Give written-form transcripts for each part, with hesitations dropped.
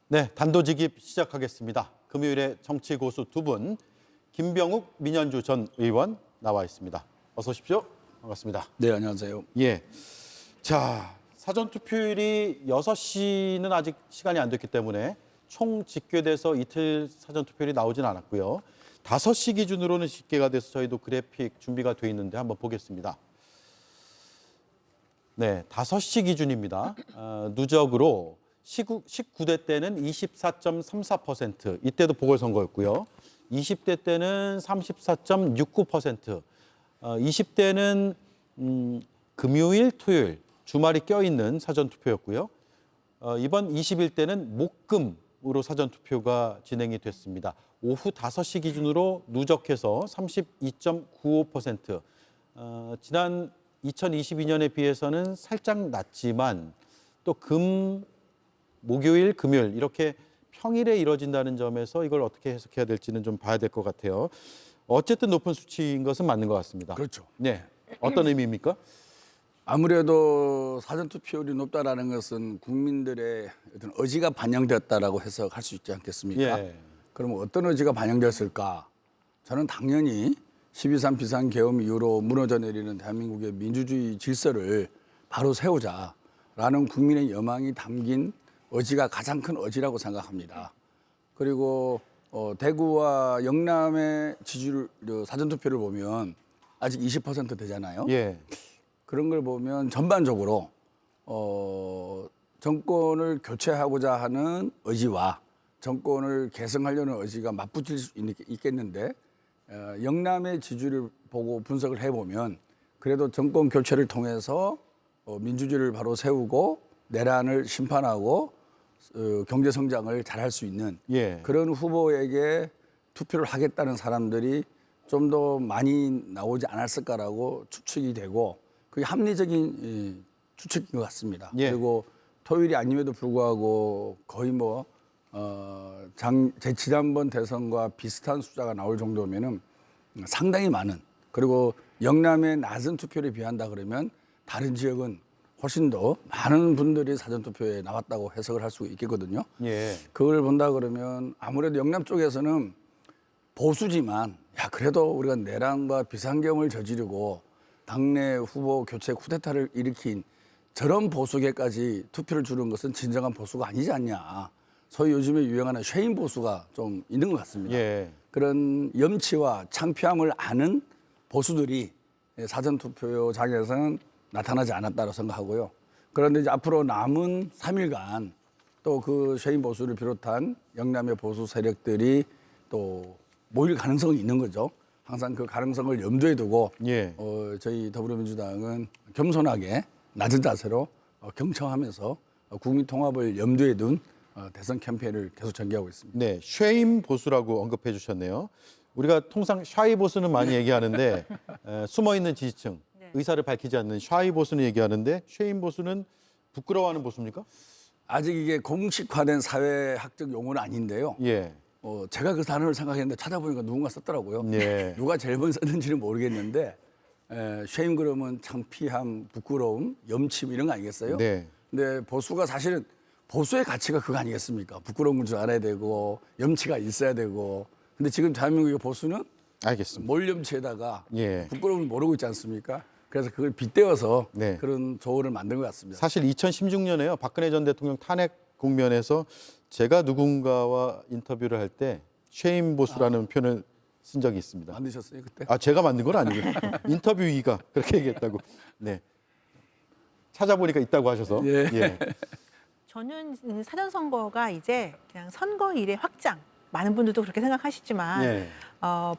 네, 단도직입 시작하겠습니다. 금요일에 정치 고수 두 분, 김병욱 민현주 전 의원 나와 있습니다. 어서 오십시오. 반갑습니다. 네, 안녕하세요. 예. 자, 사전 투표율이 6시는 아직 시간이 안 됐기 때문에 총 집계돼서 이틀 사전 투표율이 나오진 않았고요. 5시 기준으로는 집계가 돼서 저희도 그래픽 준비가 돼 있는데 한번 보겠습니다. 네, 5시 기준입니다. 누적으로 19대 때는 24.34%, 이때도 보궐선거였고요. 20대 때는 34.69%, 20대는 금요일, 토요일, 주말이 껴있는 사전투표였고요. 이번 21대는 목금으로 사전투표가 진행이 됐습니다. 오후 5시 기준으로 누적해서 32.95%, 지난 2022년에 비해서는 살짝 낮지만 또 목요일, 금요일 이렇게 평일에 이뤄진다는 점에서 이걸 어떻게 해석해야 될지는 좀 봐야 될 것 같아요. 어쨌든 높은 수치인 것은 맞는 것 같습니다. 그렇죠. 네, 어떤 의미입니까? 아무래도 사전투표율이 높다라는 것은 국민들의 어떤 의지가 반영되었다라고 해석할 수 있지 않겠습니까? 예. 그러면 어떤 의지가 반영됐을까? 저는 당연히 12.3 비상계엄 이후로 무너져 내리는 대한민국의 민주주의 질서를 바로 세우자라는 국민의 여망이 담긴 의지가 가장 큰 의지라고 생각합니다. 그리고 대구와 영남의 지지율 사전투표를 보면 아직 20% 되잖아요. 예. 그런 걸 보면 전반적으로 정권을 교체하고자 하는 의지와 정권을 개성하려는 의지가 맞붙을 수 있겠는데 영남의 지지율을 보고 분석을 해보면 그래도 정권 교체를 통해서 민주주의를 바로 세우고 내란을 심판하고 경제 성장을 잘할 수 있는 예. 그런 후보에게 투표를 하겠다는 사람들이 좀 더 많이 나오지 않았을까라고 추측이 되고 그게 합리적인 추측인 것 같습니다. 예. 그리고 토요일이 아님에도 불구하고 거의 지난번 대선과 비슷한 숫자가 나올 정도면은 상당히 많은, 그리고 영남의 낮은 투표를 비한다 그러면 다른 지역은 훨씬 더 많은 분들이 사전투표에 나왔다고 해석을 할 수 있겠거든요. 예. 그걸 본다 그러면 아무래도 영남 쪽에서는 보수지만 그래도 우리가 내란과 비상계엄을 저지르고 당내 후보 교체 쿠데타를 일으킨 저런 보수계까지 투표를 주는 것은 진정한 보수가 아니지 않냐. 소위 요즘에 유행하는 쉐임 보수가 좀 있는 것 같습니다. 예. 그런 염치와 창피함을 아는 보수들이 사전투표장에서는 나타나지 않았다고 생각하고요. 그런데 이제 앞으로 남은 3일간 또 그 쉐임 보수를 비롯한 영남의 보수 세력들이 또 모일 가능성이 있는 거죠. 항상 그 가능성을 염두에 두고 예. 저희 더불어민주당은 겸손하게 낮은 자세로 경청하면서 국민 통합을 염두에 둔 대선 캠페인을 계속 전개하고 있습니다. 네, 쉐임 보수라고 언급해 주셨네요. 우리가 통상 샤이 보수는 많이 얘기하는데 숨어있는 지지층, 의사를 밝히지 않는 샤이 보수는 얘기하는데 쉐임 보수는 부끄러워하는 보수입니까? 아직 이게 공식화된 사회학적 용어는 아닌데요. 예. 제가 그 단어를 생각했는데 찾아보니까 누군가 썼더라고요. 예. 누가 제일 먼저 썼는지는 모르겠는데 쉐임 그러면 창피함, 부끄러움, 염치 이런 거 아니겠어요? 네. 근데 보수가 사실은 보수의 가치가 그거 아니겠습니까? 부끄러운 줄 알아야 되고 염치가 있어야 되고. 근데 지금 대한민국의 보수는 알겠습니다. 몰염치에다가 예. 부끄러움을 모르고 있지 않습니까? 그래서 그걸 빗대어서 네. 그런 조언을 만든 것 같습니다. 사실 2016년에요. 박근혜 전 대통령 탄핵 국면에서 제가 누군가와 인터뷰를 할 때 쉐임 보수라는 표현을 쓴 적이 있습니다. 만드셨어요 그때? 제가 만든 건 아니고요. 인터뷰이가 그렇게 얘기했다고. 네. 찾아보니까 있다고 하셔서. 예. 예. 저는 사전선거가 이제 그냥 선거일의 확장. 많은 분들도 그렇게 생각하시지만 예.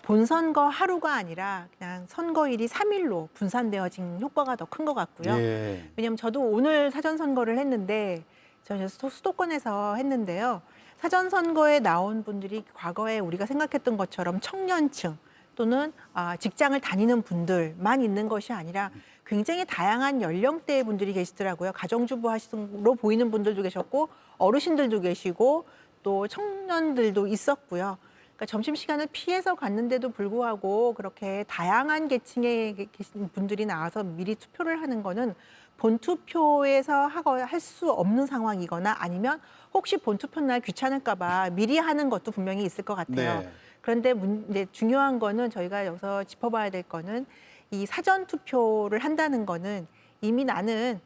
본선거 하루가 아니라 그냥 선거일이 3일로 분산되어진 효과가 더 큰 것 같고요. 예. 왜냐하면 저도 오늘 사전선거를 했는데 저는 수도권에서 했는데요. 사전선거에 나온 분들이 과거에 우리가 생각했던 것처럼 청년층 또는 직장을 다니는 분들만 있는 것이 아니라 굉장히 다양한 연령대의 분들이 계시더라고요. 가정주부로 보이는 분들도 계셨고 어르신들도 계시고 또 청년들도 있었고요. 그러니까 점심시간을 피해서 갔는데도 불구하고 그렇게 다양한 계층의 계신 분들이 나와서 미리 투표를 하는 거는 본투표에서 할 수 없는 상황이거나 아니면 혹시 본투표 날 귀찮을까 봐 미리 하는 것도 분명히 있을 것 같아요. 네. 그런데 이제 중요한 거는 저희가 여기서 짚어봐야 될 거는 이 사전 투표를 한다는 거는 이미 나는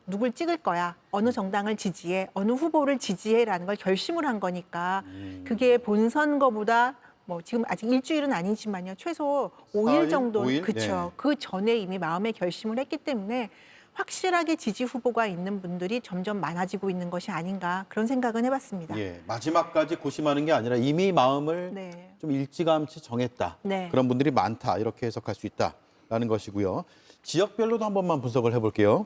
누굴 찍을 거야, 어느 정당을 지지해, 어느 후보를 지지해라는 걸 결심을 한 거니까 그게 본선거보다 뭐 지금 아직 일주일은 아니지만요, 최소 5일 4일? 정도 5일? 그렇죠. 네. 그 전에 이미 마음의 결심을 했기 때문에 확실하게 지지 후보가 있는 분들이 점점 많아지고 있는 것이 아닌가 그런 생각은 해봤습니다. 예, 마지막까지 고심하는 게 아니라 이미 마음을 네. 좀 일찌감치 정했다. 네. 그런 분들이 많다. 이렇게 해석할 수 있다라는 것이고요. 지역별로도 한 번만 분석을 해볼게요.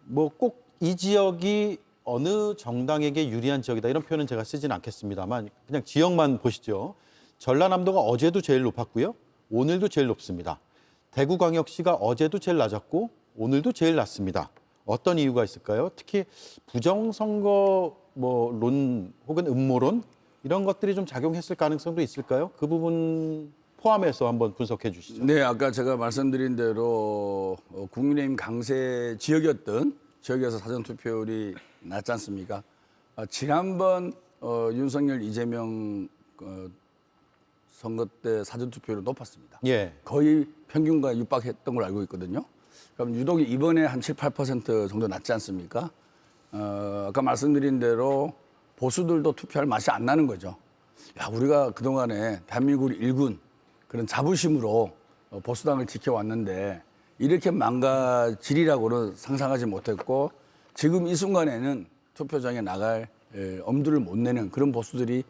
뭐 꼭 이 지역이 어느 정당에게 유리한 지역이다 이런 표현은 제가 쓰진 않겠습니다만 그냥 지역만 보시죠. 전라남도가 어제도 제일 높았고요. 오늘도 제일 높습니다. 대구광역시가 어제도 제일 낮았고 오늘도 제일 낮습니다. 어떤 이유가 있을까요? 특히 부정선거 론 혹은 음모론 이런 것들이 좀 작용했을 가능성도 있을까요? 그 부분 포함해서 한번 분석해 주시죠. 네, 아까 제가 말씀드린 대로 국민의힘 강세 지역이었던 지역에서 사전 투표율이 낮지 않습니까? 지난번 윤석열 이재명 선거 때 사전 투표율이 높았습니다. 예. 거의 평균과 육박했던 걸로 알고 있거든요. 그럼 유독 이번에 한 7, 8% 정도 낮지 않습니까? 아까 말씀드린 대로 보수들도 투표할 맛이 안 나는 거죠. 야, 우리가 그동안에 대한민국 일군 그런 자부심으로 보수당을 지켜왔는데 이렇게 망가지리라고는 상상하지 못했고 지금 이 순간에는 투표장에 나갈 엄두를 못 내는 그런 보수들이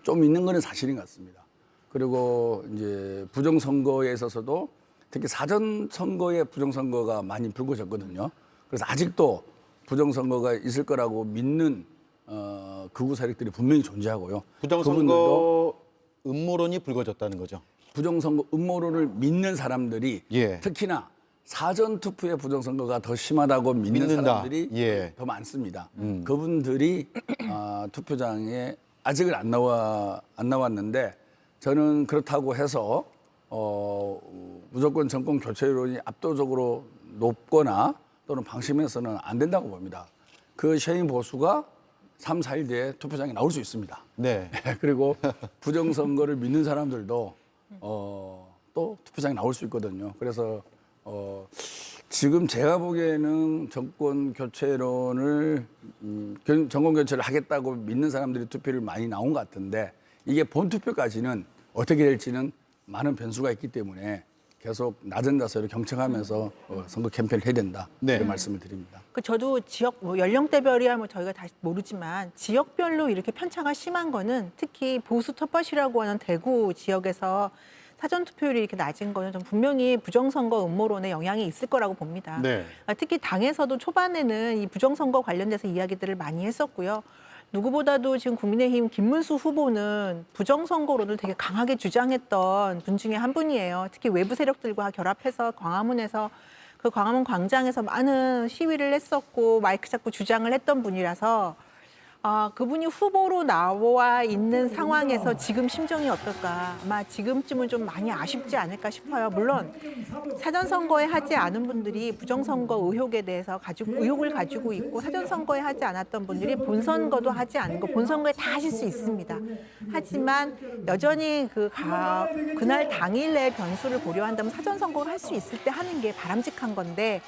좀 있는 것은 사실인 것 같습니다. 그리고 이제 부정선거에 있어서도 특히 사전선거에 부정선거가 많이 불거졌거든요. 그래서 아직도 부정선거가 있을 거라고 믿는 극우 세력들이 분명히 존재하고요. 부정선거 음모론이 불거졌다는 거죠. 부정선거 음모론을 믿는 사람들이 예. 특히나 사전투표의 부정선거가 더 심하다고 믿는 믿는다. 사람들이 예. 더 많습니다. 그분들이 투표장에 아직은 안 나왔는데 저는 그렇다고 해서 무조건 정권 교체론이 압도적으로 높거나 또는 방심해서는 안 된다고 봅니다. 그 쉐인 보수가 3, 4일 뒤에 투표장에 나올 수 있습니다. 네. 그리고 부정선거를 믿는 사람들도 또 투표장에 나올 수 있거든요. 그래서 지금 제가 보기에는 정권 교체론을 정권 교체를 하겠다고 믿는 사람들이 투표를 많이 나온 것 같은데 이게 본투표까지는 어떻게 될지는 많은 변수가 있기 때문에 계속 낮은 자세로 경청하면서 선거 캠페인을 해야 된다. 네. 이런 말씀을 드립니다. 저도 지역 연령대별이야 저희가 다시 모르지만 지역별로 이렇게 편차가 심한 거는 특히 보수 텃밭이라고 하는 대구 지역에서 사전 투표율이 이렇게 낮은 거는 좀 분명히 부정선거 음모론에 영향이 있을 거라고 봅니다. 네. 특히 당에서도 초반에는 이 부정선거 관련돼서 이야기들을 많이 했었고요. 누구보다도 지금 국민의힘 김문수 후보는 부정선거론을 되게 강하게 주장했던 분 중에 한 분이에요. 특히 외부 세력들과 결합해서 광화문에서 그 광화문 광장에서 많은 시위를 했었고 마이크 잡고 주장을 했던 분이라서 그분이 후보로 나와 있는 상황에서 지금 심정이 어떨까. 아마 지금쯤은 좀 많이 아쉽지 않을까 싶어요. 물론 사전선거에 하지 않은 분들이 부정선거 의혹에 대해서 의혹을 가지고 있고 사전선거에 하지 않았던 분들이 본선거도 하지 않은 거 본선거에 다 하실 수 있습니다. 하지만 여전히 그날 당일의 변수를 고려한다면 사전선거를 할 수 있을 때 하는 게 바람직한 건데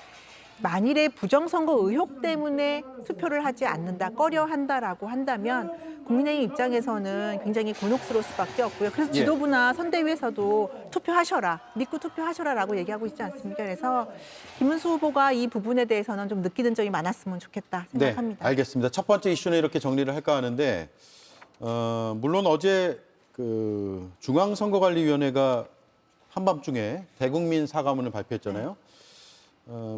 만일에 부정선거 의혹 때문에 투표를 하지 않는다, 꺼려 한다라고 한다면 국민의힘 입장에서는 굉장히 곤혹스러울 수밖에 없고요. 그래서 지도부나 선대위에서도 투표하셔라, 믿고 투표하셔라라고 얘기하고 있지 않습니까? 그래서 김문수 후보가 이 부분에 대해서는 좀 느끼는 점이 많았으면 좋겠다 생각합니다. 네, 알겠습니다. 첫 번째 이슈는 이렇게 정리를 할까 하는데 물론 어제 그 중앙선거관리위원회가 한밤중에 대국민 사과문을 발표했잖아요.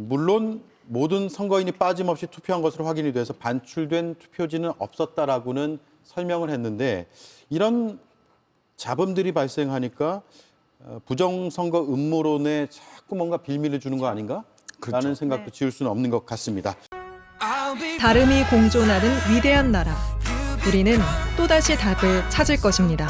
물론 모든 선거인이 빠짐없이 투표한 것으로 확인이 돼서 반출된 투표지는 없었다라고는 설명을 했는데 이런 잡음들이 발생하니까 부정선거 음모론에 자꾸 뭔가 빌미를 주는 거 아닌가? 라는 생각도 지울 수는 없는 것 같습니다. 다름이 공존하는 위대한 나라. 우리는 또다시 답을 찾을 것입니다.